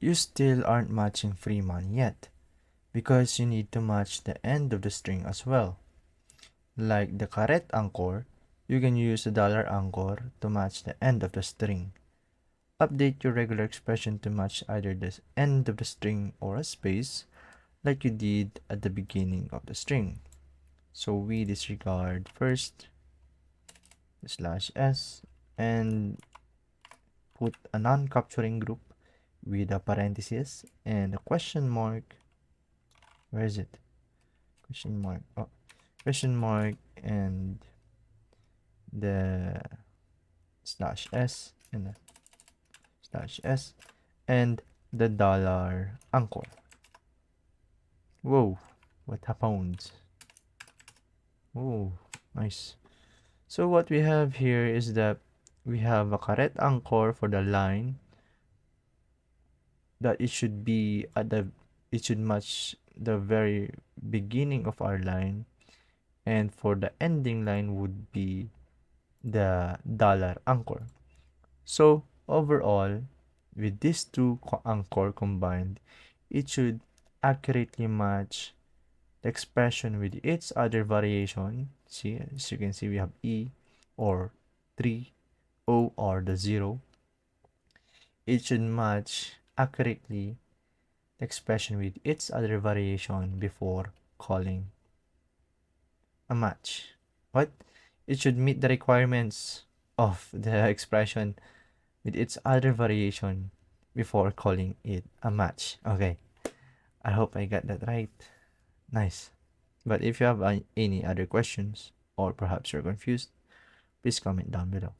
you still aren't matching free money yet, because you need to match the end of the string as well. Like the caret anchor, you can use the dollar anchor to match the end of the string. Update your regular expression to match either the end of the string or a space, like you did at the beginning of the string. So we disregard first the /s and put a non-capturing group with a parenthesis and a question mark. Where is it? Question mark. Oh, question mark and the /s and the /s and the dollar anchor. Whoa, what happened? Oh, nice. So what we have here is that we have a caret anchor for the line that it should be at the it should match the very beginning of our line, and for the ending line would be the dollar anchor. So overall, with these two anchor combined, it should accurately match the expression with its other variation. See, as you can see, we have E or 3, O or the 0. It should match accurately the expression with its other variation before calling a match. What? It should meet the requirements of the expression with its other variation before calling it a match. Okay, I hope I got that right. Nice. But if you have any other questions or perhaps you're confused, please comment down below.